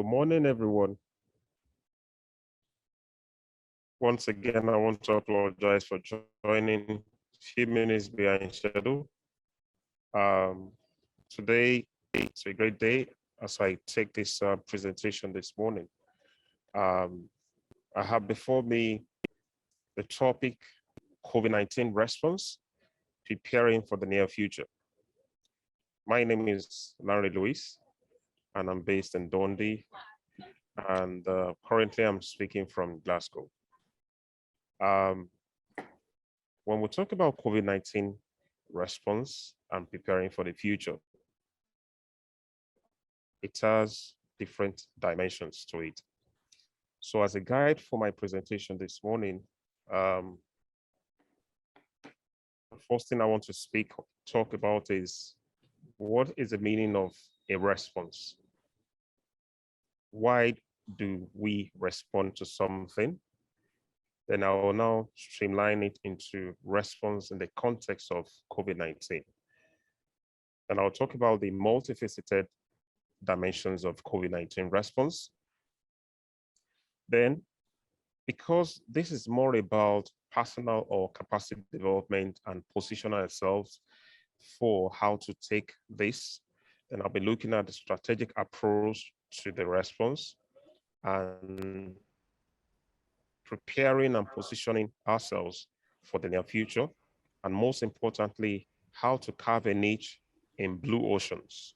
Good morning, everyone. Once again, I want to apologize for joining a few minutes behind schedule. Today, it's a great day as I take this presentation this morning. I have before me the topic COVID-19 response, preparing for the near future. My name is Larry Lewis, and I'm based in Dundee, and currently I'm speaking from Glasgow. When we talk about COVID-19 response and preparing for the future, it has different dimensions to it. So as a guide for my presentation this morning, the first thing I want to talk about is what is the meaning of a response? Why do we respond to something? Then I will now streamline it into response in the context of COVID-19. And I'll talk about the multifaceted dimensions of COVID-19 response. Then, because this is more about personal or capacity development and position ourselves for how to take this, then I'll be looking at the strategic approach to the response and preparing and positioning ourselves for the near future, and most importantly, how to carve a niche in blue oceans,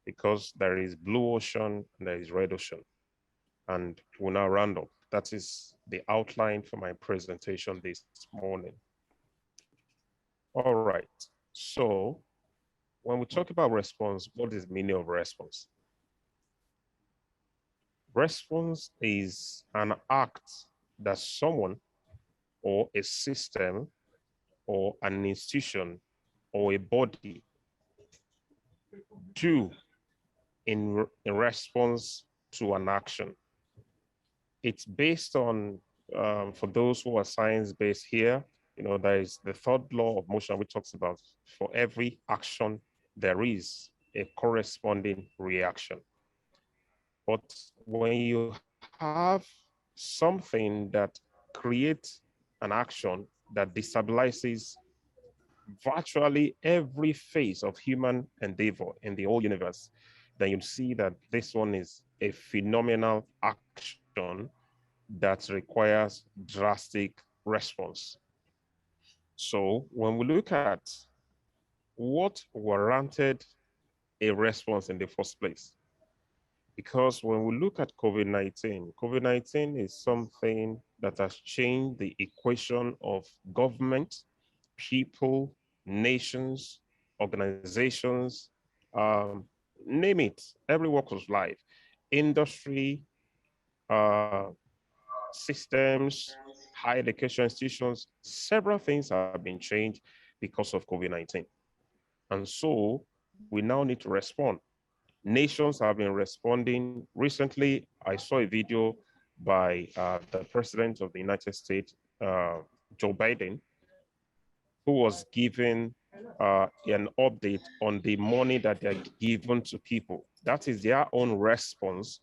because there is blue ocean and there is red ocean. And we'll now round up. That is the outline for my presentation this morning. All right, so when we talk about response, what is the meaning of response? Response is an act that someone or a system or an institution or a body do in response to an action. It's based on, for those who are science-based here, there is the third law of motion, which talks about for every action, there is a corresponding reaction. But when you have something that creates an action that destabilizes virtually every phase of human endeavor in the whole universe, then you'll see that this one is a phenomenal action that requires drastic response. So when we look at what warranted a response in the first place, because when we look at COVID-19, COVID-19 is something that has changed the equation of government, people, nations, organizations, name it, every walk of life, industry, systems, higher education institutions, several things have been changed because of COVID-19. And so we now need to respond. Nations have been responding. Recently, I saw a video by the President of the United States, Joe Biden, who was giving an update on the money that they're given to people. That is their own response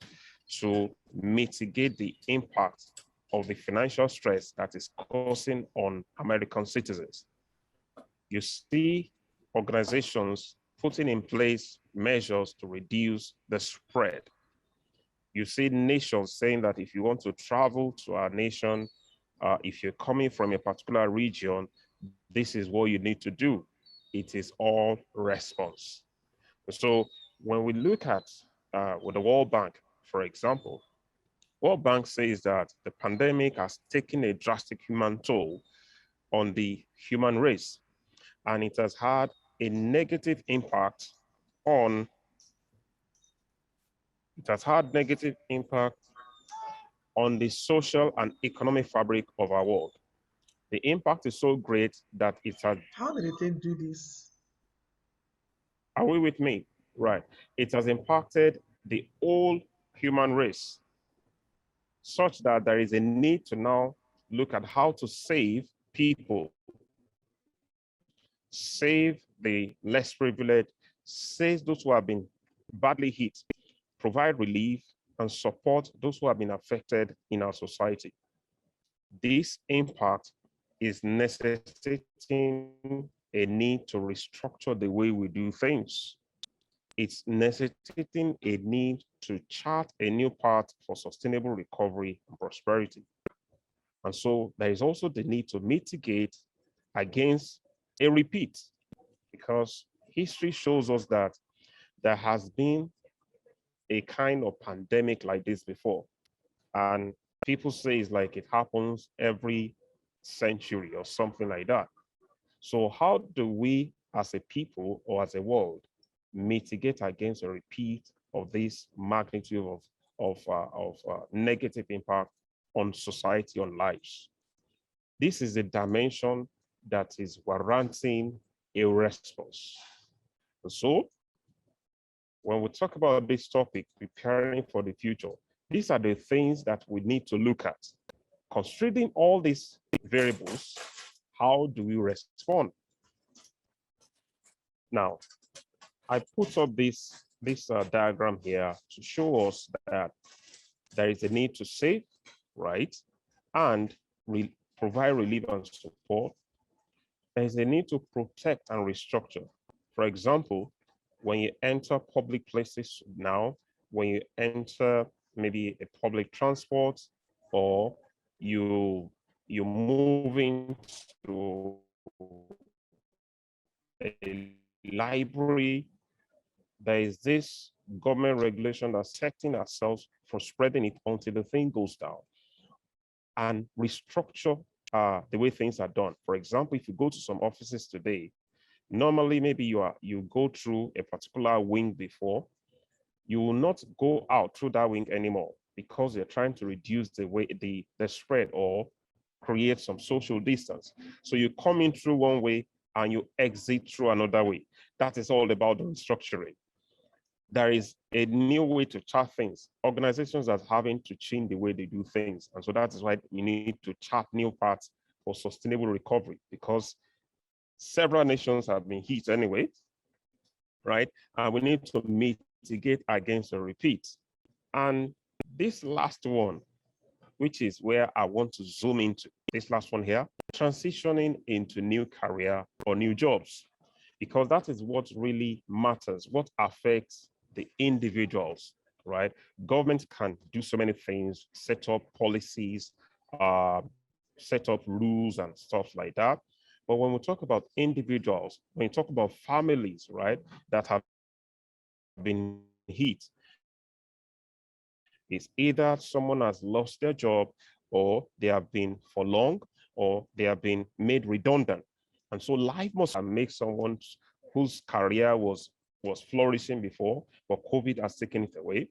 to mitigate the impact of the financial stress that is causing on American citizens. You see organizations putting in place measures to reduce the spread. You see nations saying that if you want to travel to our nation, if you're coming from a particular region, this is what you need to do. It is all response. So when we look at with the World Bank, for example, World Bank says that the pandemic has taken a drastic human toll on the human race, and it has had a negative impact on the social and economic fabric of our world. The impact is so great that it has... How did they do this? Are we with me? Right. It has impacted the whole human race, such that there is a need to now look at how to save people, save the less privileged, save those who have been badly hit, provide relief, and support those who have been affected in our society. This impact is necessitating a need to restructure the way we do things. It's necessitating a need to chart a new path for sustainable recovery and prosperity. And so there is also the need to mitigate against a repeat, because history shows us that there has been a kind of pandemic like this before. And people say it's like it happens every century or something like that. So how do we as a people or as a world mitigate against a repeat of this magnitude of negative impact on society, on lives? This is a dimension that is warranting a response. So when we talk about this topic, preparing for the future, these are the things that we need to look at. Considering all these variables, how do we respond? Now, I put up this diagram here to show us that there is a need to save, right, and provide relief and support. There is a need to protect and restructure. For example, when you enter public places now, when you enter maybe a public transport, or you move into a library, there is this government regulation that's protecting ourselves from spreading it until the thing goes down, and restructure the way things are done. For example, if you go to some offices today, normally maybe you go through a particular wing before, you will not go out through that wing anymore because you're trying to reduce the spread or create some social distance. So you come in through one way and you exit through another way. That is all about the restructuring. There is a new way to chart things. Organizations are having to change the way they do things. And so that is why you need to chart new paths for sustainable recovery, because several nations have been hit anyway, right? And we need to mitigate against a repeat. And this last one, which is where I want to zoom into, this last one here, transitioning into new career or new jobs, because that is what really matters, what affects the individuals, right? Government can do so many things, set up policies, set up rules and stuff like that. But when we talk about individuals, when you talk about families, right, that have been hit, it's either someone has lost their job, or they have been furloughed, or they have been made redundant. And so life must make someone whose career was flourishing before, but COVID has taken it away,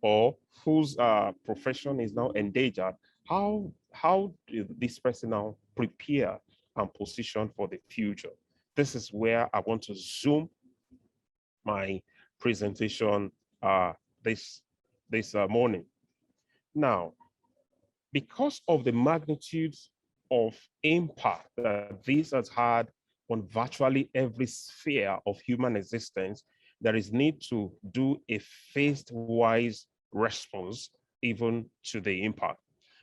or whose profession is now endangered. How do this person now prepare and position for the future? This is where I want to zoom my presentation this morning. Now, because of the magnitude of impact that this has had on virtually every sphere of human existence, there is need to do a phased-wise response even to the impact.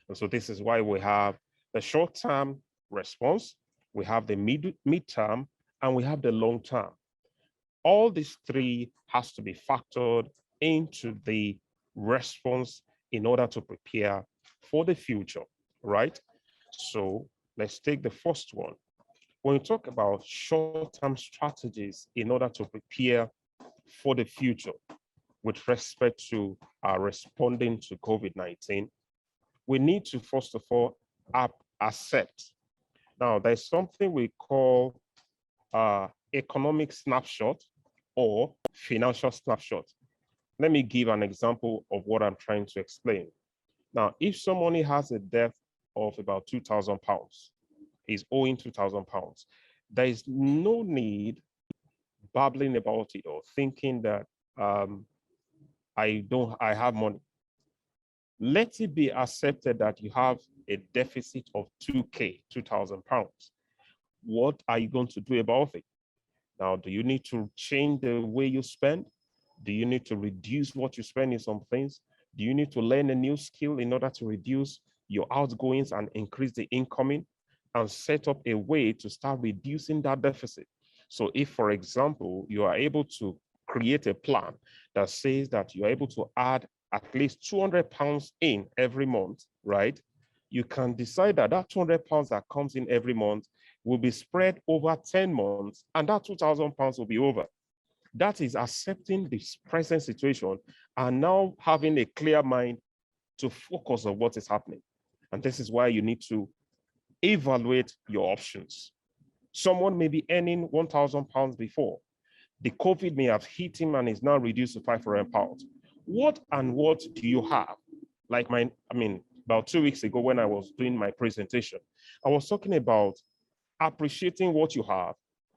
And so this is why we have the short-term response, we have the mid-term, and we have the long-term. All these three has to be factored into the response in order to prepare for the future, right? So let's take the first one. When we talk about short-term strategies in order to prepare for the future with respect to responding to COVID-19, we need to first of all accept. Now, there's something we call economic snapshot or financial snapshot. Let me give an example of what I'm trying to explain. Now, if somebody has a debt of about £2,000, is owing £2,000, there is no need babbling about it or thinking that I have money. Let it be accepted that you have a deficit of £2,000. What are you going to do about it? Now, do you need to change the way you spend? Do you need to reduce what you spend in some things? Do you need to learn a new skill in order to reduce your outgoings and increase the incoming, and set up a way to start reducing that deficit? So if, for example, you are able to create a plan that says that you're able to add at least 200 pounds in every month, right? You can decide that that 200 pounds that comes in every month will be spread over 10 months, and that 2,000 pounds will be over. That is accepting this present situation and now having a clear mind to focus on what is happening. And this is why you need to evaluate your options. Someone may be earning 1,000 pounds before. The COVID may have hit him and is now reduced to 500 pounds. What and what do you have? Like about 2 weeks ago when I was doing my presentation, I was talking about appreciating what you have,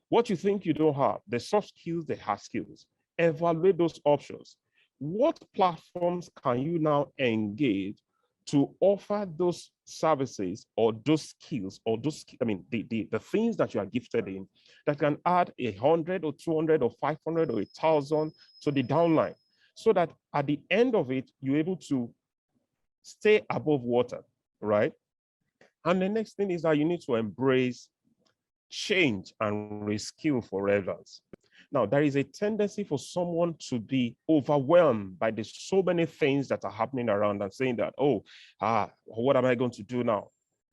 what you think you don't have, the soft skills, the hard skills. Evaluate those options. What platforms can you now engage to offer those services or those skills or the things that you are gifted in that can add 100 or 200 or 500 or 1,000 to the downline, so that at the end of it, you're able to stay above water, right? And the next thing is that you need to embrace change and reskill for relevance. Now, there is a tendency for someone to be overwhelmed by the so many things that are happening around and saying that, what am I going to do now?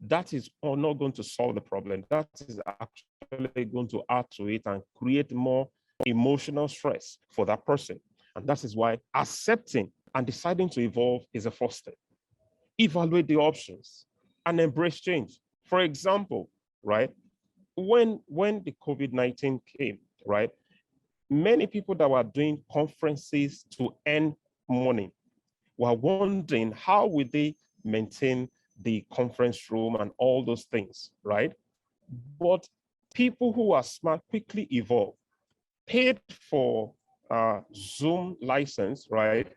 That is not going to solve the problem. That is actually going to add to it and create more emotional stress for that person. And that is why accepting and deciding to evolve is a first step. Evaluate the options and embrace change. For example, right, when the COVID-19 came, right, many people that were doing conferences to earn money were wondering how would they maintain the conference room and all those things, right? But people who are smart quickly evolved, paid for Zoom license, right?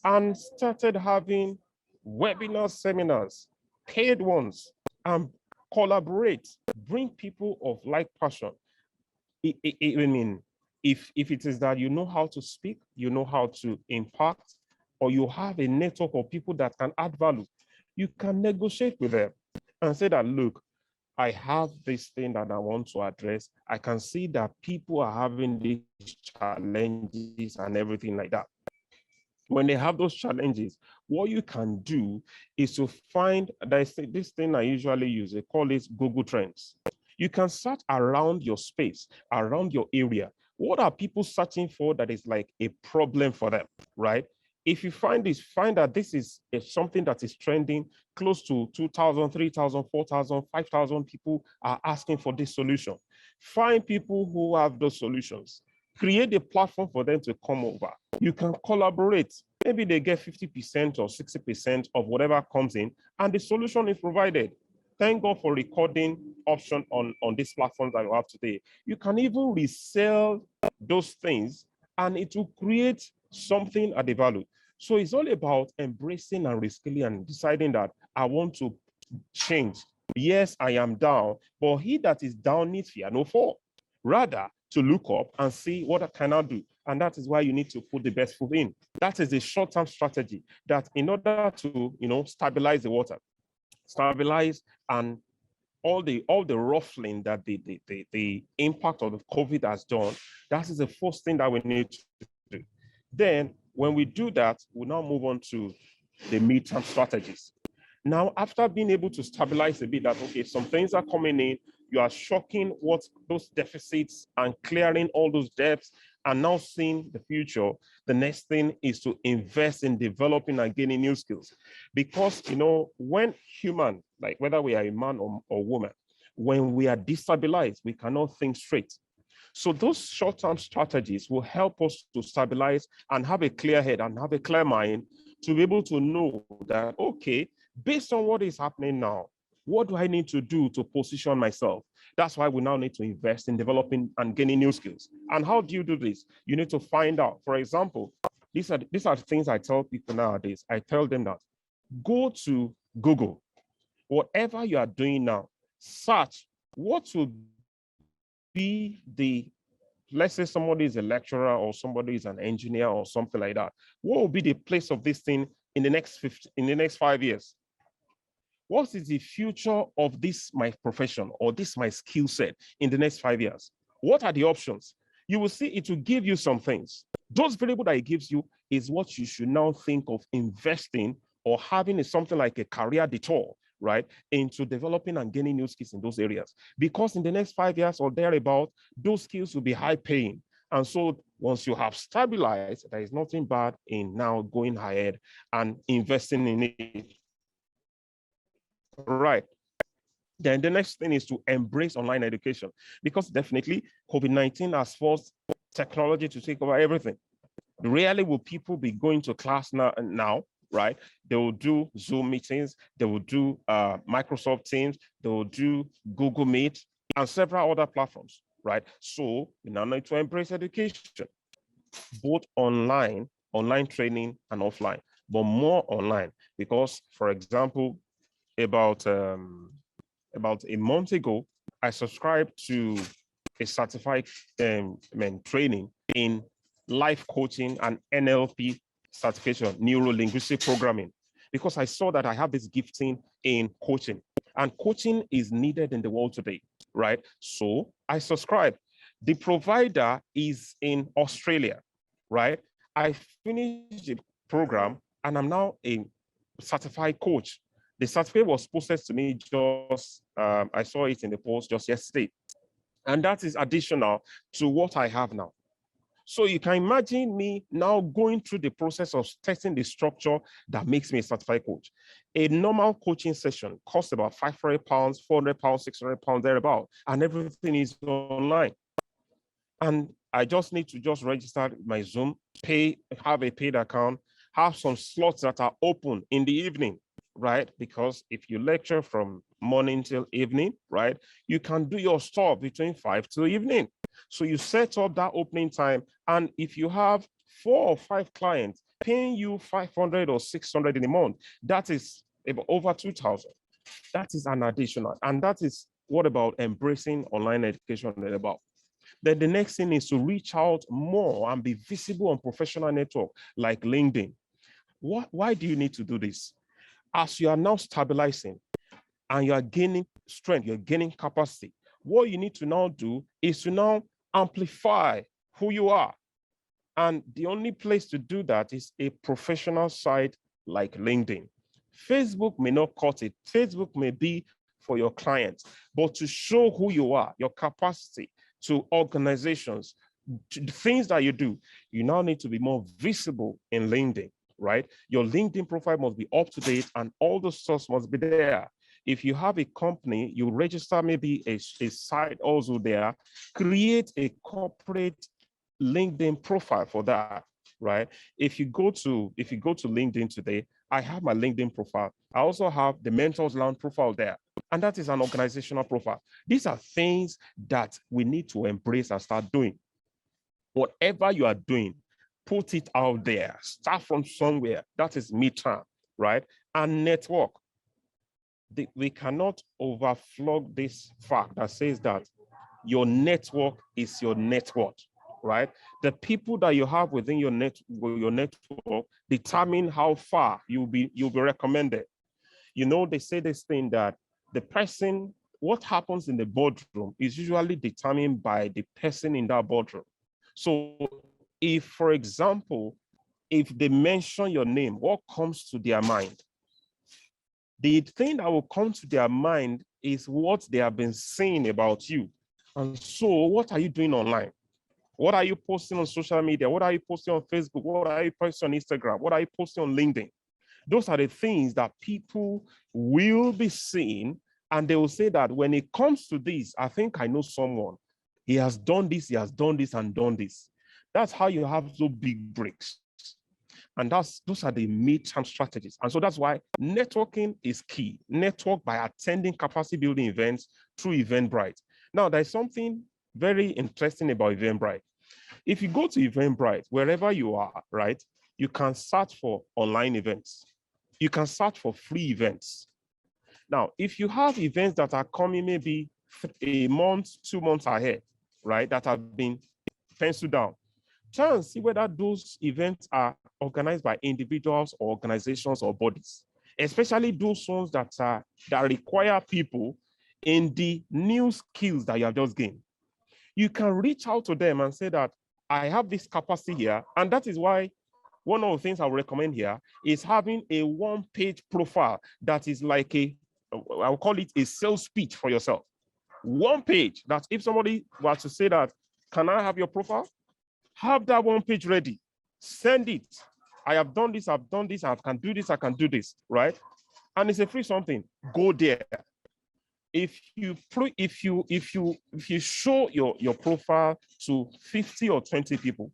And started having webinar seminars, paid ones, and collaborate, bring people of like passion. If it is that you know how to speak, you know how to impact, or you have a network of people that can add value, you can negotiate with them and say that, look, I have this thing that I want to address. I can see that people are having these challenges and everything like that. When they have those challenges, what you can do is to find, this thing I usually use, I call it Google Trends. You can search around your space, around your area. What are people searching for that is like a problem for them, right? If you find that this is something that is trending, close to 2,000, 3,000, 4,000, 5,000 people are asking for this solution. Find people who have those solutions. Create a platform for them to come over. You can collaborate. Maybe they get 50% or 60% of whatever comes in, and the solution is provided. Thank God for recording option on this platform that you have today. You can even resell those things, and it will create something at the value. So it's all about embracing and reskilling and deciding that I want to change. Yes, I am down, but he that is down needs fear no fall. Rather, to look up and see what I cannot do. And that is why you need to put the best foot in. That is a short-term strategy that in order to, stabilize the water, stabilize and all the ruffling that the impact of the COVID has done, that is the first thing that we need to do. Then when we do that, we'll now move on to the midterm strategies. Now, after being able to stabilize a bit that, okay, some things are coming in, you are shocking what those deficits and clearing all those debts and now seeing the future, the next thing is to invest in developing and gaining new skills. Because, when human, like whether we are a man or woman, when we are destabilized, we cannot think straight. So those short-term strategies will help us to stabilize and have a clear head and have a clear mind to be able to know that, okay, based on what is happening now, what do I need to do to position myself? That's why we now need to invest in developing and gaining new skills. And how do you do this? You need to find out. For example, these are things I tell people nowadays. I tell them that go to Google. Whatever you are doing now, search what will be let's say somebody is a lecturer or somebody is an engineer or something like that. What will be the place of this thing in the next 5 years? What is the future of this my profession or this my skill set in the next 5 years? What are the options? You will see it will give you some things. Those variables that it gives you is what you should now think of investing or having something like a career detour, right, into developing and gaining new skills in those areas. Because in the next 5 years or thereabout, those skills will be high paying. And so once you have stabilized, there is nothing bad in now going ahead and investing in it. Right. Then the next thing is to embrace online education, because definitely COVID-19 has forced technology to take over everything. Rarely will people be going to class now, right? They will do Zoom meetings, they will do Microsoft Teams, they will do Google Meet and several other platforms, right? So we now need to embrace education, both online training and offline, but more online, because for example, about a month ago, I subscribed to a certified training in life coaching and NLP certification, neuro-linguistic programming, because I saw that I have this gifting in coaching, and coaching is needed in the world today, right? So I subscribed. The provider is in Australia, right? I finished the program and I'm now a certified coach. The certificate was posted to me just, I saw it in the post just yesterday. And that is additional to what I have now. So you can imagine me now going through the process of testing the structure that makes me a certified coach. A normal coaching session costs about £500, £400, £600, thereabout, and everything is online. And I just need to just register my Zoom, have a paid account, have some slots that are open in the evening, right? Because if you lecture from morning till evening, right, you can do your stuff between 5 to evening. So you set up that opening time. And if you have 4 or 5 clients paying you 500 or 600 in a month, that is over 2,000. That is an additional. And that is what about embracing online education about. Then the next thing is to reach out more and be visible on professional network like LinkedIn. Why do you need to do this? As you are now stabilizing and you are gaining strength, you're gaining capacity, what you need to now do is to now amplify who you are. And the only place to do that is a professional site like LinkedIn. Facebook may not cut it. Facebook may be for your clients, but to show who you are, your capacity to organizations, to the things that you do, you now need to be more visible in LinkedIn, right? Your LinkedIn profile must be up to date and all the stuff must be there. If you have a company, you register maybe a site also there, create a corporate LinkedIn profile for that, right? If you go to LinkedIn today, I have my LinkedIn profile. I also have the Mentors Lounge profile there, and that is an organizational profile. These are things that we need to embrace and start doing. Whatever you are doing, put it out there. Start from somewhere. That is midterm, right? And network. We cannot overflog this fact that says that your network is your net worth, right? The people that you have within your network determine how far you'll be recommended. You know, they say this thing that what happens in the boardroom is usually determined by the person in that boardroom. So if, for example, if they mention your name, what comes to their mind? The thing that will come to their mind is what they have been saying about you. And so what are you doing online? What are you posting on social media? What are you posting on Facebook? What are you posting on Instagram? What are you posting on LinkedIn? Those are the things that people will be seeing, and they will say that when it comes to this, I think I know someone. He has done this, and done this. That's how you have those big breaks. And those are the midterm strategies. And so that's why networking is key. Network by attending capacity building events through Eventbrite. Now, there's something very interesting about Eventbrite. If you go to Eventbrite, wherever you are, right, you can search for online events. You can search for free events. Now, if you have events that are coming maybe a month, 2 months ahead, right, that have been penciled down, Try and see whether those events are organized by individuals or organizations or bodies, especially those ones that require people in the new skills that you have just gained. You can reach out to them and say that I have this capacity here. And that is why one of the things I would recommend here is having a one-page profile that is like I'll call it a sales pitch for yourself. One page that if somebody were to say that, can I have your profile? Have that one page ready. Send it. I have done this, I've done this, I can do this, I can do this, right? And it's a free something. Go there. If you show your profile to 50 or 20 people,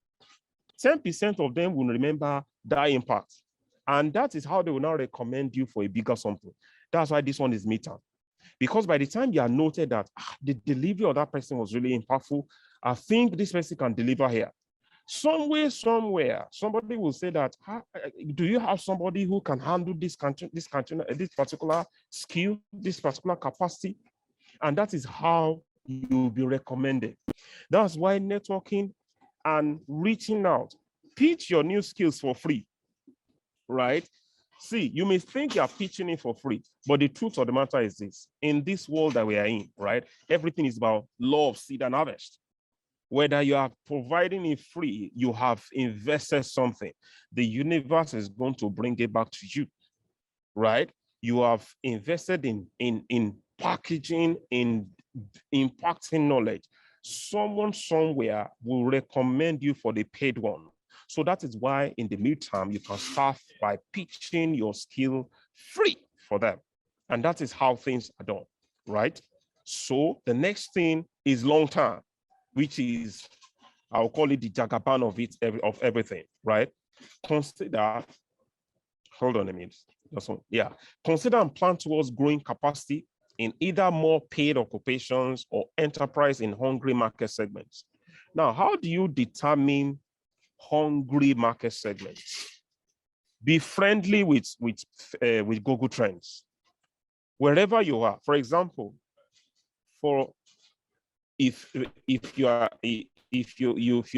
10% of them will remember that impact. And that is how they will now recommend you for a bigger something. That's why this one is midterm. Because by the time you are noted that the delivery of that person was really impactful, I think this person can deliver here. Somewhere, somebody will say that, do you have somebody who can handle this particular skill, this particular capacity? And that is how you'll be recommended. That's why networking and reaching out, pitch your new skills for free, right? See, you may think you're pitching it for free, but the truth of the matter is this: in this world that we are in, right, everything is about law of seed and harvest. Whether you are providing it free, you have invested something. The universe is going to bring it back to you, right? You have invested in packaging, in impacting knowledge. Someone somewhere will recommend you for the paid one. So that is why in the midterm, you can start by pitching your skill free for them. And that is how things are done, right? So the next thing is long term, which is, I'll call it the Jagaban of everything, right? Consider, hold on a minute. Consider and plan towards growing capacity in either more paid occupations or enterprise in hungry market segments. Now, how do you determine hungry market segments? Be friendly with Google Trends. Wherever you are, for example, if you are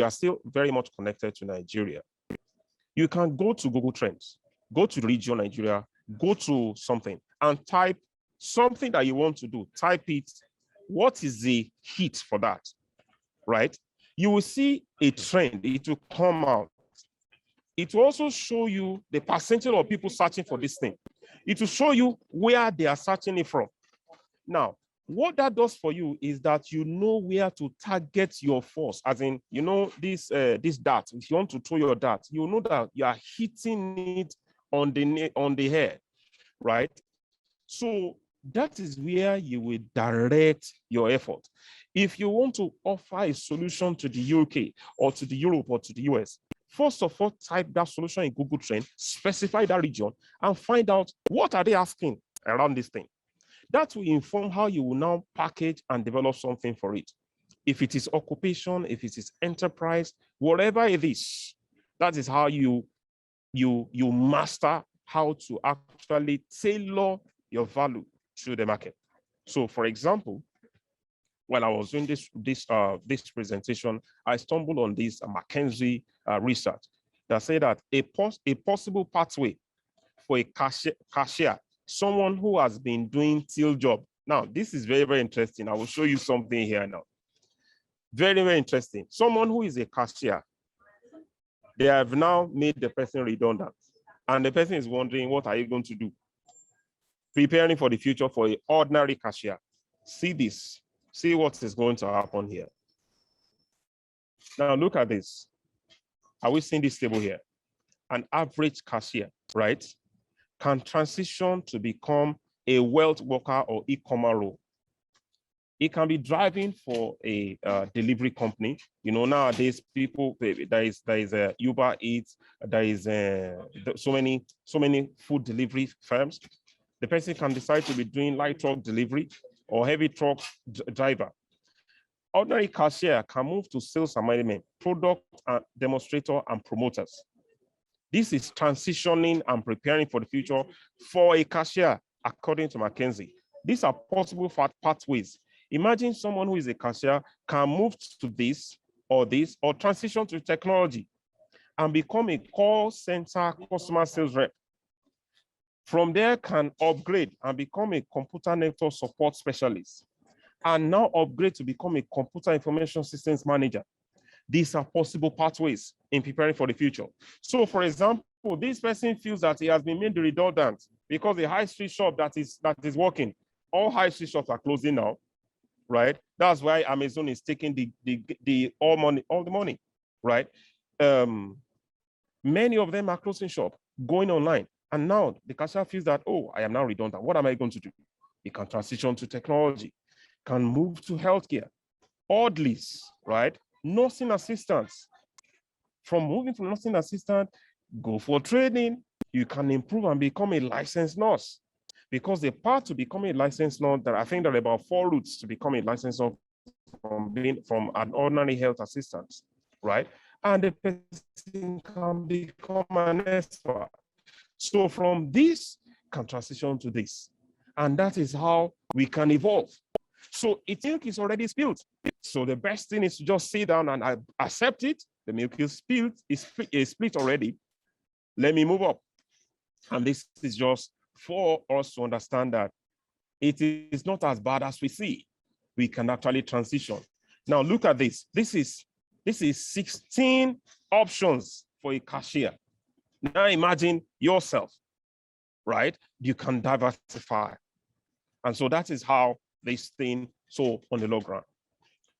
still very much connected to Nigeria, you can go to Google Trends, go to region Nigeria, go to something and type something that you want to do. Type it. What is the heat for that? Right? You will see a trend. It will come out. It will also show you the percentage of people searching for this thing. It will show you where they are searching it from. Now, what that does for you is that you know where to target your force, as in, you know, this dart. If you want to throw your dart, you know that you are hitting it on the head, right? So that is where you will direct your effort. If you want to offer a solution to the UK or to the Europe or to the US, first of all, type that solution in Google Trend, specify that region, and find out what are they asking around this thing. That will inform how you will now package and develop something for it. If it is occupation, if it is enterprise, whatever it is, that is how you master how to actually tailor your value to the market. So, for example, when I was doing this presentation, I stumbled on this McKinsey research that said that a possible pathway for a cashier, someone who has been doing till job. Now, this is very, very interesting. I will show you something here now. Very, very interesting. Someone who is a cashier, they have now made the person redundant. And the person is wondering, what are you going to do? Preparing for the future for an ordinary cashier. See this. See what is going to happen here. Now, look at this. Are we seeing this table here? An average cashier, right, can transition to become a wealth worker or e-commerce role. It can be driving for a delivery company. You know, nowadays people, there is a Uber Eats, there is so many food delivery firms. The person can decide to be doing light truck delivery or heavy truck driver. Ordinary cashier can move to sales and management, product demonstrator and promoters. This is transitioning and preparing for the future for a cashier, according to McKinsey. These are possible pathways. Imagine someone who is a cashier can move to this or this, or transition to technology and become a call center customer sales rep. From there, can upgrade and become a computer network support specialist, and now upgrade to become a computer information systems manager. These are possible pathways in preparing for the future. So, for example, this person feels that he has been made redundant because the high street shop that is working, all high street shops are closing now, right? That's why Amazon is taking the all the money, right? Many of them are closing shop, going online. And now the cashier feels that, oh, I am now redundant. What am I going to do? He can transition to technology, can move to healthcare, orderlies, right? Nursing assistants. From moving to nursing assistant, go for training. You can improve and become a licensed nurse. Because the path to becoming a licensed nurse, that I think there are about 4 routes to become a licensed nurse from an ordinary health assistant, right? And the person can become an expert. So from this can transition to this. And that is how we can evolve. So milk is already spilled. So the best thing is to just sit down and accept it. The milk is spilled, is split already. Let me move up. And this is just for us to understand that it is not as bad as we see. We can actually transition. Now look at this. This is 16 options for a cashier. Now imagine yourself, right? You can diversify. And so that is how this thing so on the low ground.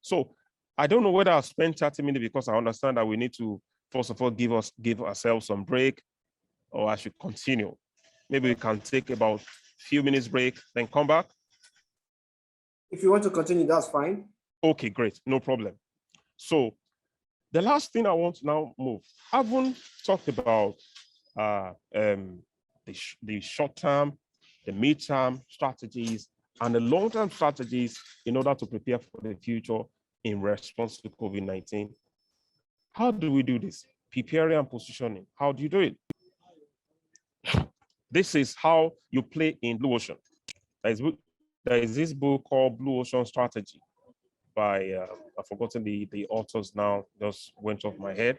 So I don't know whether I'll spend 30 minutes because I understand that we need to, first of all, give ourselves some break, or I should continue. Maybe we can take about a few minutes break, then come back. If you want to continue, that's fine. Okay, great, no problem. So the last thing I want to now move, I haven't talked about the short-term, the mid-term strategies, and the long-term strategies in order to prepare for the future in response to COVID-19. How do we do this? Preparing and positioning. How do you do it? This is how you play in Blue Ocean. There is this book called Blue Ocean Strategy by, I've forgotten the authors now, just went off my head.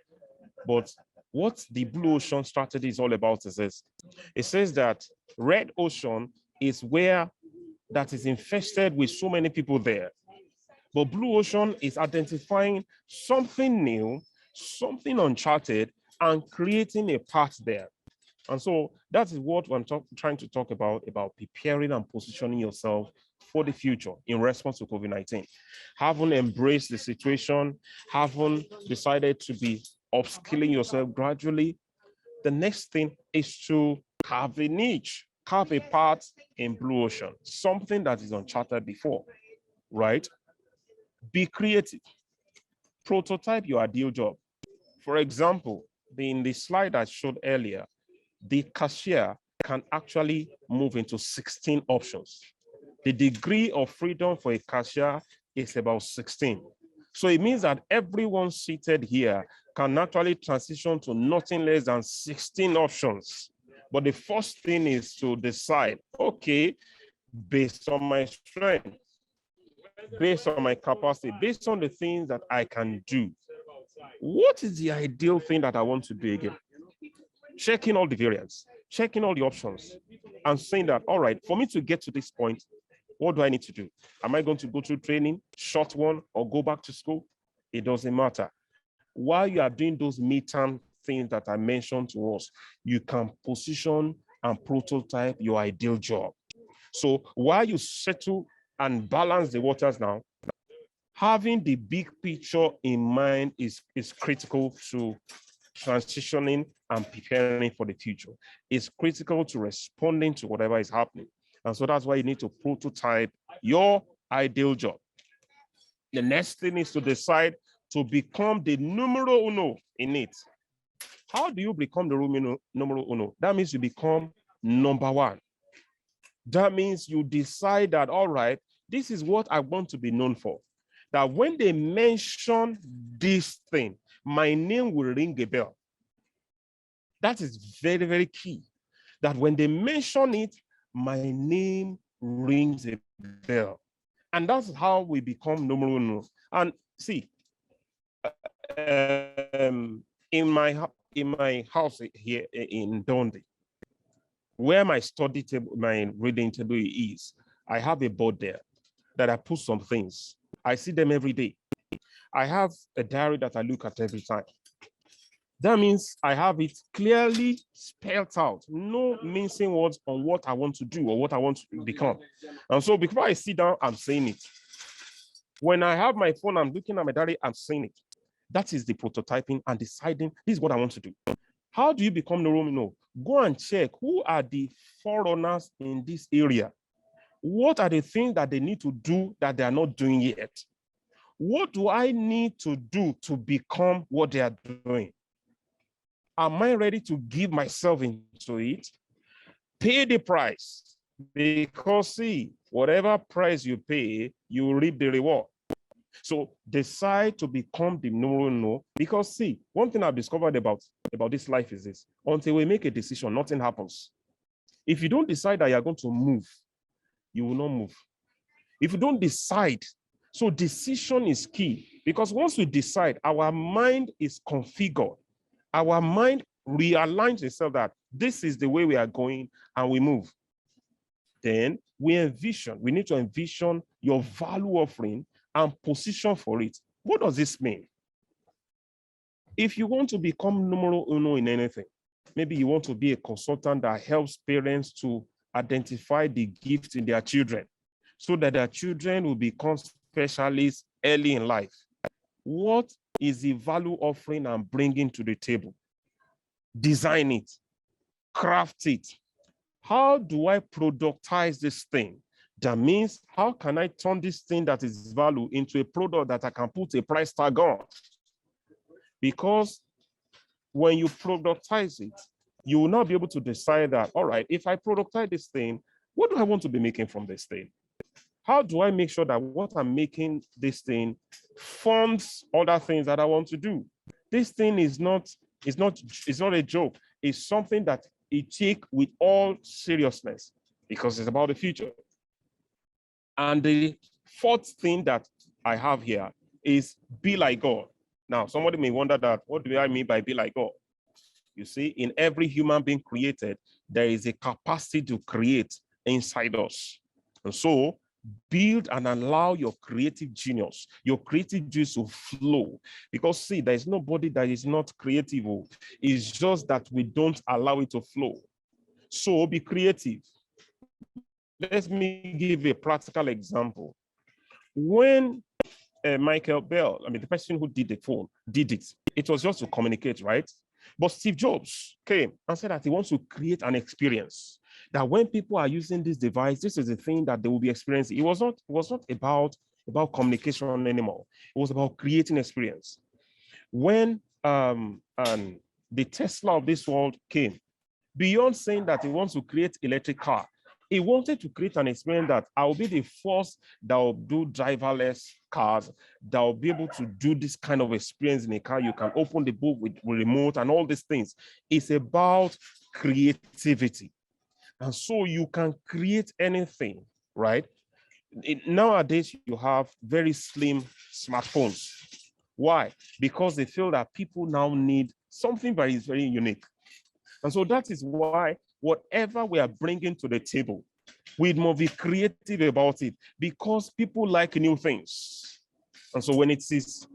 But what the Blue Ocean Strategy is all about is this. It says that Red Ocean is where that is infested with so many people there. But Blue Ocean is identifying something new, something uncharted, and creating a path there. And so that is what I'm trying to talk about preparing and positioning yourself for the future in response to COVID-19. Having embraced the situation, having decided to be upskilling yourself gradually, the next thing is to carve a niche, carve a path in Blue Ocean, something that is uncharted before, right? Be creative. Prototype your ideal job. For example, in the slide I showed earlier, the cashier can actually move into 16 options. The degree of freedom for a cashier is about 16. So it means that everyone seated here can actually transition to nothing less than 16 options. But the first thing is to decide, okay, based on my strength, based on my capacity, based on the things that I can do, what is the ideal thing that I want to do again? Checking all the variants, checking all the options, and saying that, all right, for me to get to this point, what do I need to do? Am I going to go through training, short one, or go back to school? It doesn't matter. While you are doing those midterm things that I mentioned to us, you can position and prototype your ideal job. So while you settle and balance the waters now, having the big picture in mind is critical to transitioning and preparing for the future. It's critical to responding to whatever is happening. And so that's why you need to prototype your ideal job. The next thing is to decide to become the numero uno in it. How do you become the numero uno? That means you become number one. That means you decide that, all right, this is what I want to be known for. That when they mention this thing, my name will ring a bell. That is very, very key. That when they mention it, my name rings a bell. And that's how we become numero uno. And see, in my house here in Dundee, where my study table, my reading table is, I have a board there that I put some things. I see them every day. I have a diary that I look at every time. That means I have it clearly spelled out, no mincing words on what I want to do or what I want to become. And so before I sit down, I'm saying it. When I have my phone, I'm looking at my diary, I'm saying it. That is the prototyping and deciding this is what I want to do. How do you become neurominal? Go and check who are the forerunners in this area. What are the things that they need to do that they are not doing yet? What do I need to do to become what they are doing? Am I ready to give myself into it? Pay the price. Because see, whatever price you pay, you reap the reward. So decide to become the neurominal. Because see, one thing I've discovered about this life is this: until we make a decision, nothing happens. If you don't decide that you're going to move, you will not move. If you don't decide, so decision is key, because once we decide, our mind is configured. Our mind realigns itself that this is the way we are going, and we move. Then we need to envision your value offering and position for it. What does this mean? If you want to become numero uno in anything, maybe you want to be a consultant that helps parents to identify the gifts in their children so that their children will become specialists early in life. What is the value offering I'm bringing to the table? Design it, craft it. How do I productize this thing? That means, how can I turn this thing that is value into a product that I can put a price tag on? Because when you productize it, you will not be able to decide that, all right, if I productize this thing, what do I want to be making from this thing? How do I make sure that what I'm making this thing funds other things that I want to do? This thing is not a joke. It's something that you take with all seriousness because it's about the future. And the fourth thing that I have here is be like God. Now, somebody may wonder that, what do I mean by be like God? You see, in every human being created, there is a capacity to create inside us. And so build and allow your creative genius to flow. Because see, there's nobody that is not creative. It's just that we don't allow it to flow. So be creative. Let me give a practical example. When Michael Bell, the person who did the phone, did it, it was just to communicate, right? But Steve Jobs came and said that he wants to create an experience that when people are using this device, this is the thing that they will be experiencing. It was not about communication anymore. It was about creating experience. When and the Tesla of this world came, beyond saying that he wants to create electric car, he wanted to create an experience that I will be the first that will do driverless cars, that will be able to do this kind of experience in a car. You can open the book with remote and all these things. It's about creativity. And so you can create anything, right? Nowadays, you have very slim smartphones. Why? Because they feel that people now need something that is very unique. And so that is why whatever we are bringing to the table, we must be creative about it, because people like new things. And so when it is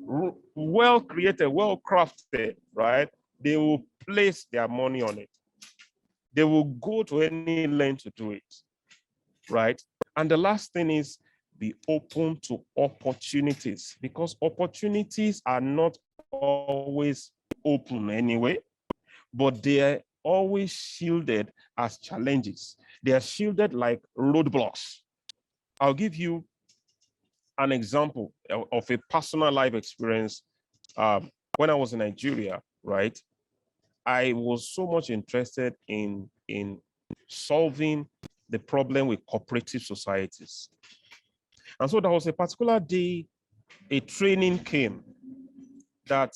well created, well crafted, right, they will place their money on it. They will go to any length to do it, right? And the last thing is be open to opportunities, because opportunities are not always open anyway, but they are always shielded as challenges. They are shielded like roadblocks. I'll give you an example of a personal life experience. When I was in Nigeria, right, I was so much interested in solving the problem with cooperative societies. And so there was a particular day, a training came that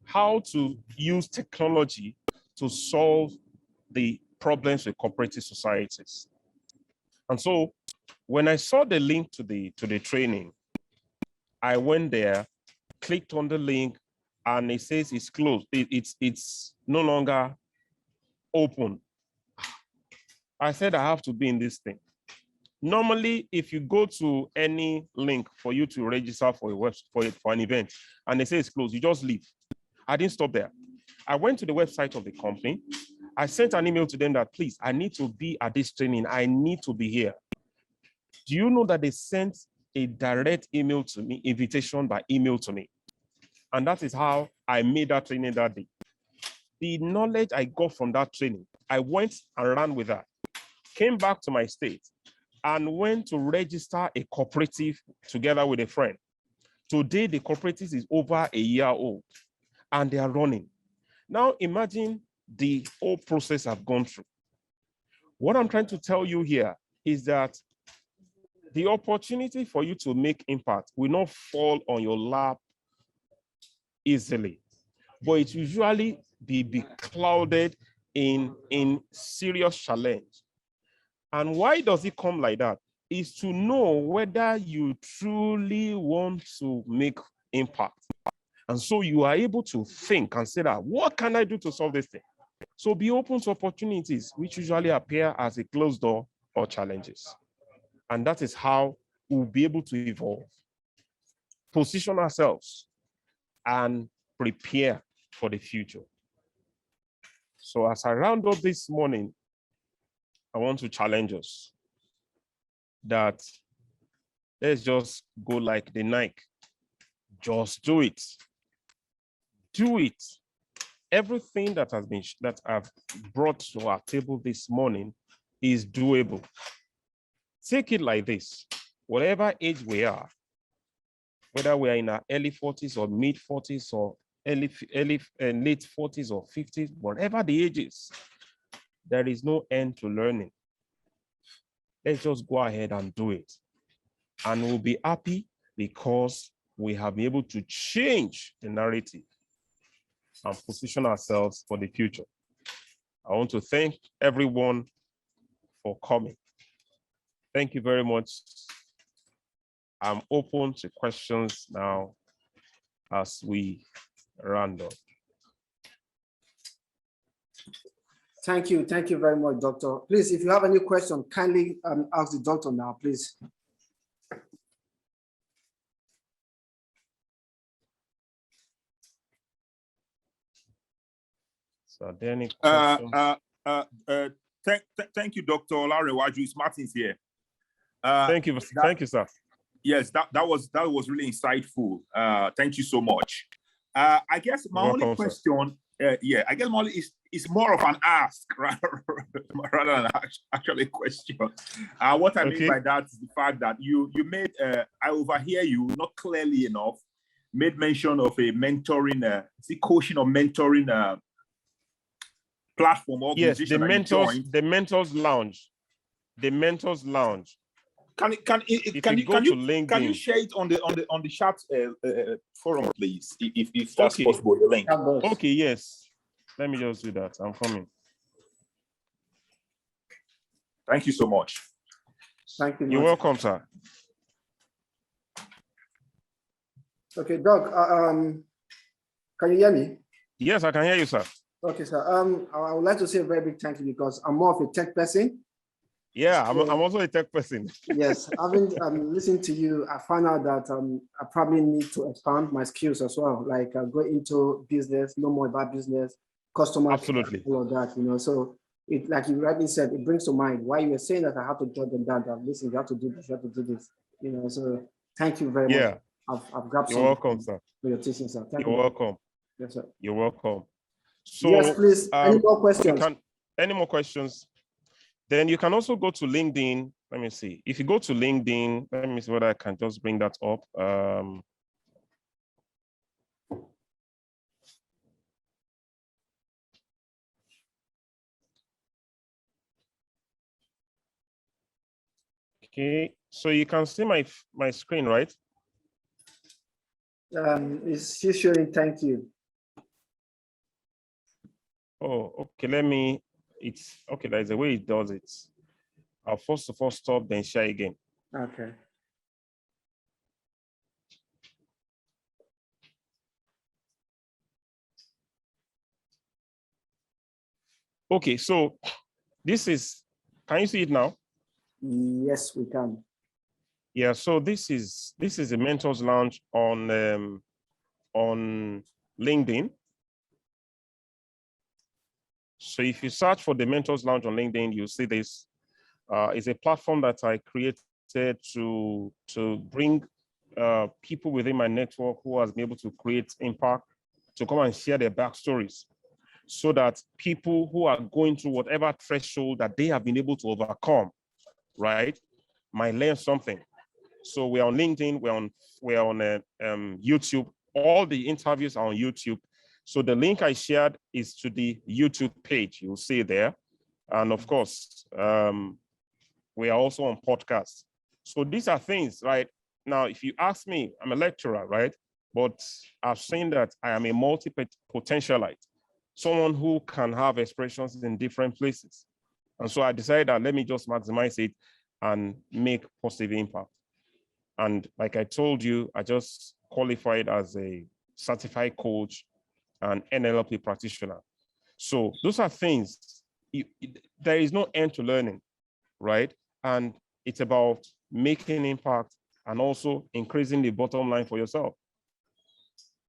how to use technology to solve the problems with cooperative societies. And so when I saw the link to the training, I went there clicked on the link and it says it's closed. It's no longer open. I said I have to be in this thing. Normally, if you go to any link for you to register for a website for an event and they say it's closed, you just leave. I didn't stop there. I went to the website of the company. I sent an email to them that, please, I need to be at this training. I need to be here. Do you know that they sent a direct email to me, invitation by email to me? And that is how I made that training that day. The knowledge I got from that training, I went and ran with that, came back to my state and went to register a cooperative together with a friend. Today, the cooperative is over a year old and they are running. Now imagine the whole process I've gone through. What I'm trying to tell you here is that the opportunity for you to make impact will not fall on your lap easily, but it usually be clouded in serious challenge. And why does it come like that? Is to know whether you truly want to make impact. And so you are able to think and say that, what can I do to solve this thing? So be open to opportunities which usually appear as a closed door or challenges. And that is how we'll be able to evolve, position ourselves, and prepare for the future. So as I round up this morning, I want to challenge us that let's just go like the Nike. Just do it. Do it. Everything that I've brought to our table this morning is doable. Take it like this. Whatever age we are, whether we are in our early 40s or mid 40s or late 40s or 50s, whatever the age is, there is no end to learning. Let's just go ahead and do it. And we'll be happy because we have been able to change the narrative and position ourselves for the future. I want to thank everyone for coming. Thank you very much. I'm open to questions now as we round up. Thank you very much, Doctor. Please, if you have any question, kindly ask the doctor now, please. So are there any questions? Thank you, Dr. Larewaju. It's Martins here. Thank you, sir. Yes, that was really insightful. Thank you so much. I guess my only question, I guess my only is more of an ask rather than actually a question. What I mean by that is the fact that you made, I overhear you not clearly enough, made mention of a mentoring, coaching or mentoring platform organization. Yes, the Mentors Lounge. The Mentors Lounge. Can you share it on the chat forum, please, if that's possible? The link. Okay, yes. Let me just do that. I'm coming. Thank you so much. Thank you. You're welcome, sir. Okay, Doc. Can you hear me? Yes, I can hear you, sir. Okay, sir. I would like to say a very big thank you because I'm more of a tech person. Yeah, I'm also a tech person. Yes, having listened to you, I found out that I probably need to expand my skills as well, like go into business, know more about business, customer, absolutely, all of that, So it, like you rightly said, it brings to mind why you were saying that I have to jot them down. That listen, you have to do this, you have to do this, So thank you very much. I've grabbed some. You're welcome, sir. For your teaching, sir. Thank you. You're welcome. Yes, sir. You're welcome. So yes, please. Any more questions? Any more questions? Then you can also go to LinkedIn. Let me see. If you go to LinkedIn, let me see whether I can just bring that up. Okay, so you can see my screen, right? It's showing. Thank you. Oh, okay. It's okay. There's a way it does it. I'll first of all stop, then share again. Okay. Okay, so this is, can you see it now? Yes, we can. Yeah, so this is a Mentors Lounge on LinkedIn. So if you search for the Mentors Lounge on LinkedIn, you'll see this. It's a platform that I created to bring people within my network who has been able to create impact to come and share their backstories, so that people who are going through whatever threshold that they have been able to overcome, right, might learn something. So we're on LinkedIn, we're on YouTube. All the interviews are on YouTube. So the link I shared is to the YouTube page. You'll see there. And of course, we are also on podcasts. So these are things, right? Now, if you ask me, I'm a lecturer, right? But I've seen that I am a multi-potentialite, someone who can have expressions in different places. And so I decided that let me just maximize it and make positive impact. And like I told you, I just qualified as a certified coach and NLP practitioner. So those are things, there is no end to learning, right? And it's about making impact and also increasing the bottom line for yourself,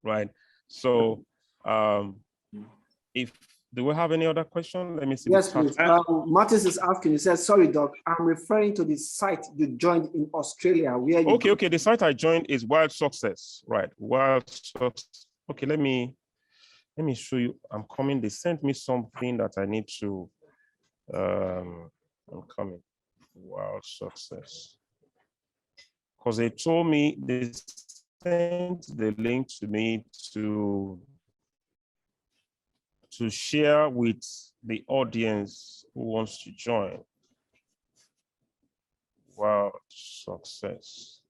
right? So do we have any other question? Let me see. Yes, please. Martis is asking, he says, sorry, Doc, I'm referring to the site you joined in Australia. Where you okay, the site I joined is Wild Success, right? Wild Success. Okay, let me show you. I'm coming. They sent me something that I need to, I'm coming. Wild Success. Because they told me, they sent the link to me to share with the audience who wants to join. Wild Success.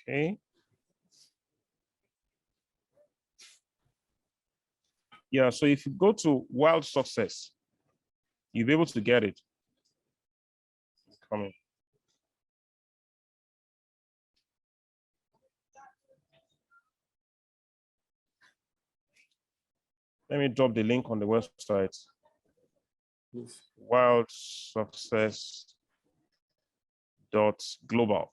Okay. Yeah, so if you go to Wild Success, you'll be able to get it. Coming. Let me drop the link on the website. wildsuccess.global.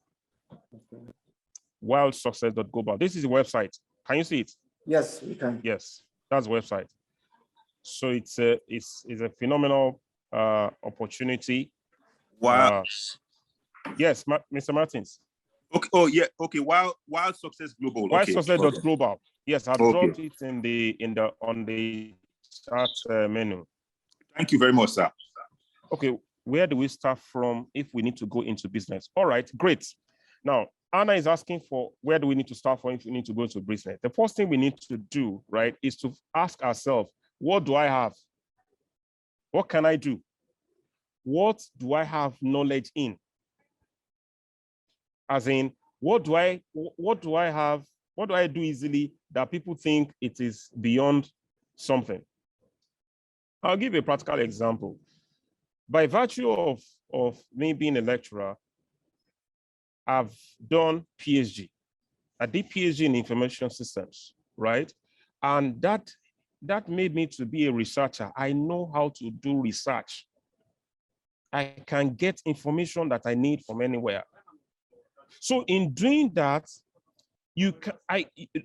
Wildsuccess.global. This is the website. Can you see it? Yes, we can. Yes, that's the website. So it's a phenomenal opportunity. Wow. Yes, Mr. Martins. Okay. Oh yeah. Okay. Wild Success Global. Wildsuccess.global. Yes, I've dropped it on the chat menu. Thank you very much, sir. Okay, where do we start from if we need to go into business? All right, great. Now, Anna is asking for where do we need to start from if we need to go to business? The first thing we need to do, right, is to ask ourselves, what do I have? What can I do? What do I have knowledge in? As in, what do I have? What do I do easily that people think it is beyond something? I'll give you a practical example. By virtue of me being a lecturer, I've done PhD. I did PhD in information systems, right? And that made me to be a researcher. I know how to do research. I can get information that I need from anywhere. So in doing that,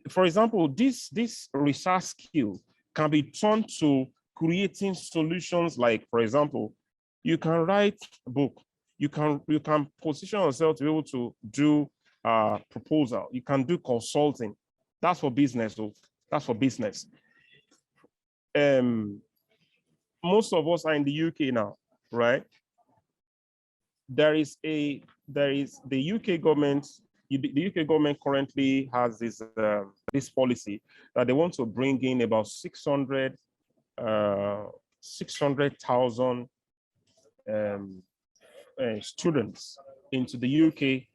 for example, this research skill can be turned to creating solutions. Like, for example, you can write a book. You can position yourself to be able to do proposal. You can do consulting. That's for business, though. That's for business. Most of us are in the UK now, right? There is the UK government. The UK government currently has this policy that they want to bring in about 600,000 students into the UK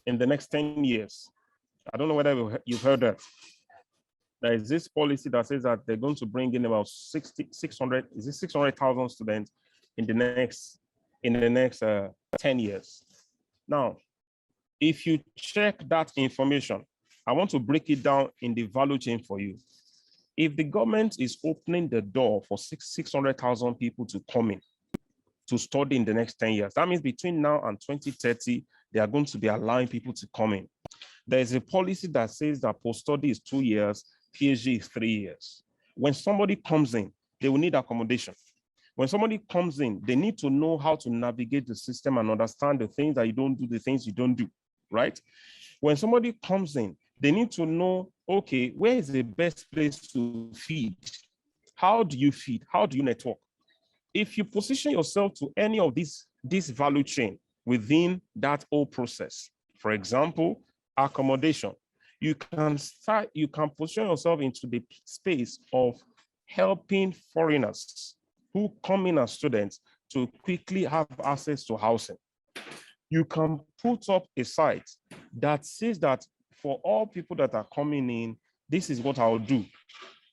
in the next 10 years. I don't know whether you've heard that. There is this policy that says that they're going to bring in about 600,000 students in the next 10 years. Now, if you check that information, I want to break it down in the value chain for you. if the government is opening the door for 600,000 people to come in to study in the next 10 years, that means between now and 2030, they are going to be allowing people to come in. There is a policy that says that post-study is 2 years, PhD is 3 years. When somebody comes in, they will need accommodation. When somebody comes in, they need to know how to navigate the system and understand the things that you don't do, the things you don't do, right? When somebody comes in, they need to know, okay, where is the best place to feed? How do you feed? How do you network? If you position yourself to any of this value chain within that whole process, for example, accommodation, you can position yourself into the space of helping foreigners who come in as students to quickly have access to housing. You can put up a site that says that for all people that are coming in, this is what I'll do.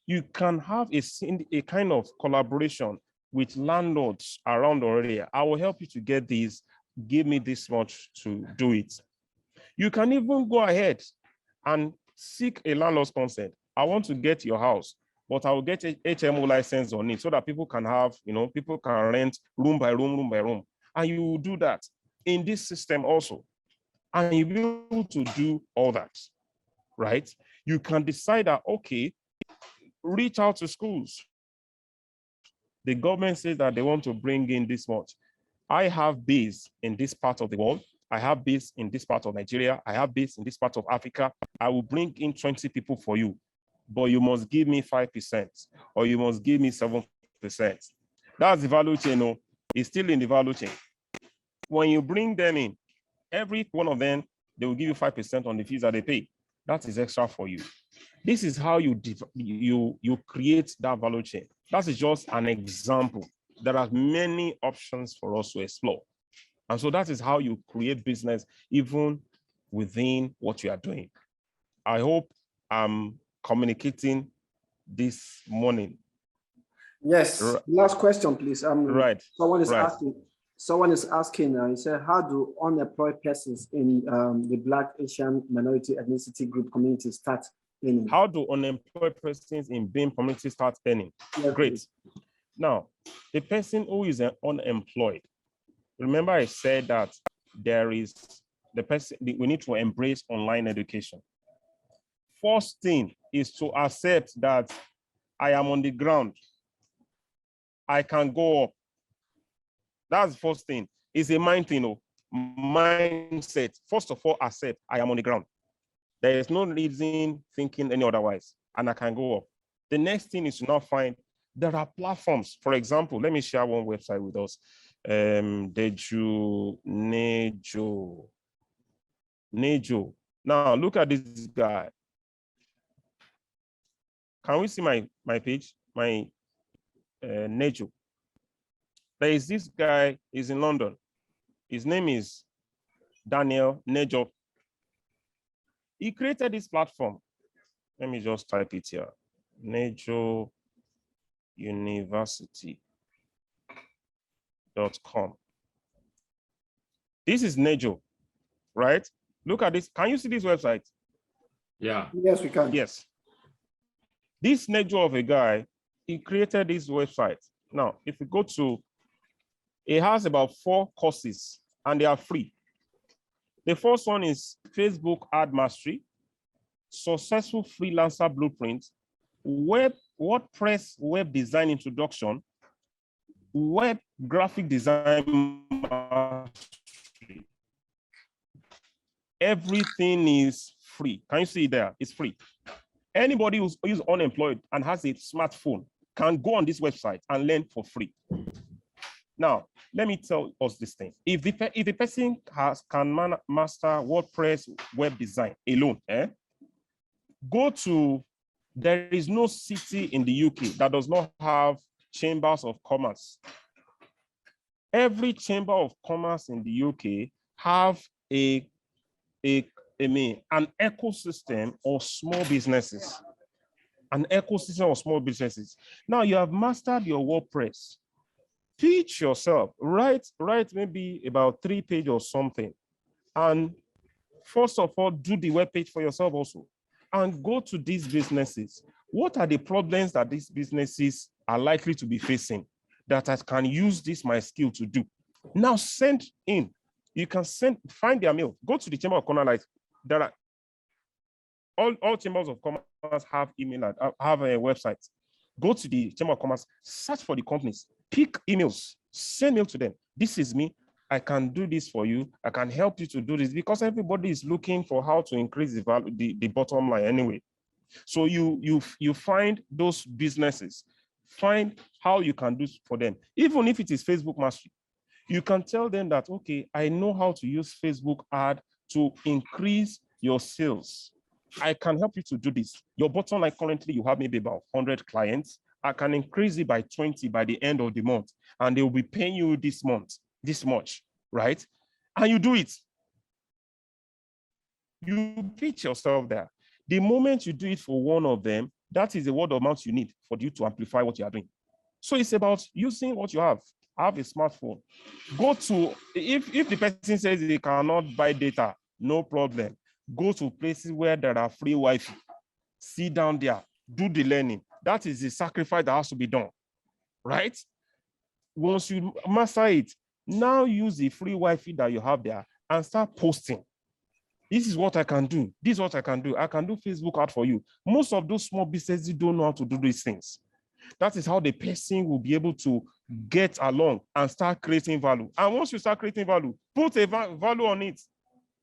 You can have a kind of collaboration with landlords around the area. I will help you to get this, give me this much to do it. You can even go ahead and seek a landlord's consent. I want to get your house, but I will get a HMO license on it so that people can have, people can rent room by room. And you will do that in this system also. And you'll be able to do all that, right? You can decide that, okay, reach out to schools. The government says that they want to bring in this much. I have base in this part of the world. I have base in this part of Nigeria. I have base in this part of Africa. I will bring in 20 people for you, but you must give me 5% or you must give me 7%. That's the value chain. No, it's still in the value chain. When you bring them in, every one of them, they will give you 5% on the fees that they pay. That is extra for you. This is how you create that value chain. That is just an example. There are many options for us to explore. And so that is how you create business even within what you are doing. I hope I'm communicating this morning. Yes. Last question, please. Right. Someone is asking, he said, how do unemployed persons in the Black, Asian, minority, ethnicity group community start earning? How do unemployed persons in BIM community start earning? Yes, great. Please. Now, the person who is unemployed, remember I said that we need to embrace online education. First thing is to accept that I am on the ground. I can go up. That's the first thing. It's a mind thing, mindset. First of all, accept I am on the ground. There is no reason thinking any otherwise, and I can go up. The next thing is to now find there are platforms. For example, let me share one website with us. Nejo. Now look at this guy. Can we see my page? My Nejo. There is this guy, he's in London. His name is Daniel Nejo. He created this platform. Let me just type it here. Nejo University.com. This is Nejo, right? Look at this. Can you see this website? Yeah. Yes, we can. Yes. This Nejo of a guy, he created this website. Now, if you go to, it has about 4 courses and they are free. The first one is Facebook Ad Mastery, Successful Freelancer Blueprint, WordPress Web Design Introduction, Web Graphic Design Mastery. Everything is free. Can you see it there? It's free. Anybody who's unemployed and has a smartphone can go on this website and learn for free. Now, let me tell us this thing. If the person can master WordPress web design alone, there is no city in the UK that does not have chambers of commerce. Every chamber of commerce in the UK have an ecosystem of small businesses. An ecosystem of small businesses. Now you have mastered your WordPress. Teach yourself, write maybe about 3 pages or something. And first of all, do the web page for yourself also. and go to these businesses. What are the problems that these businesses are likely to be facing that I can use this, my skill, to do? Now send in. You can find their mail. Go to the Chamber of Commerce. Like there are all chambers of commerce have email, have a website. Go to the Chamber of Commerce, search for the companies, pick emails, send mail to them. This is me. I can do this for you. I can help you to do this, because everybody is looking for how to increase the value, the bottom line anyway. So you find those businesses, find how you can do for them. Even if it is Facebook mastery, you can tell them that, okay, I know how to use Facebook ad to increase your sales. I can help you to do this. Your bottom line currently, you have maybe about 100 clients. I can increase it by 20 by the end of the month, and they will be paying you this month, this much, right? And you do it. You pitch yourself there. The moment you do it for one of them, that is the word of mouth you need for you to amplify what you are doing. So it's about using what you have. Have a smartphone. Go to, if the person says they cannot buy data, no problem. Go to places where there are free Wi-Fi. Sit down there, do the learning. That is the sacrifice that has to be done, right? Once you master it, now use the free Wi-Fi that you have there and start posting. This is what I can do. This is what I can do. I can do Facebook ad for you. Most of those small businesses don't know how to do these things. That is how the person will be able to get along and start creating value. And once you start creating value, put a value on it.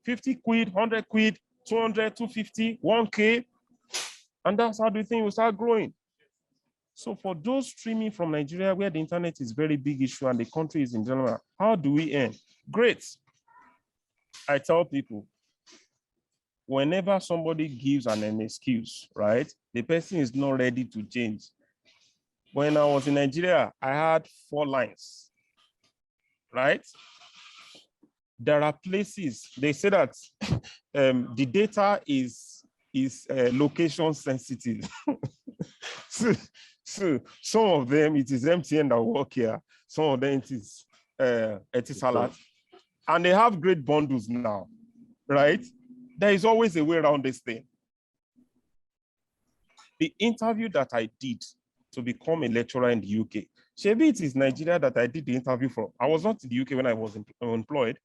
50 quid, 100 quid, 200, 250, 1K. And that's how the thing will start growing. So for those streaming from Nigeria, where the internet is very big issue and the country is in general, how do we earn? Great. I tell people, whenever somebody gives an excuse, right, the person is not ready to change. When I was in Nigeria, I had 4 lines, right? There are places, they say that the data is location sensitive. so some of them, it is MTN that work here. Some of them, it is Etisalat. And they have great bundles now, right? There is always a way around this thing. The interview that I did to become a lecturer in the UK, maybe it is Nigeria that I did the interview from. I was not in the UK when I was employed.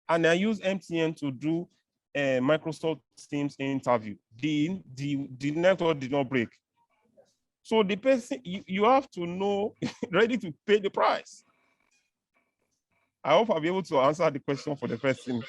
And I used MTN to do a Microsoft Teams interview. The network did not break. So the person, you have to know, ready to pay the price. I hope I'll be able to answer the question for the person.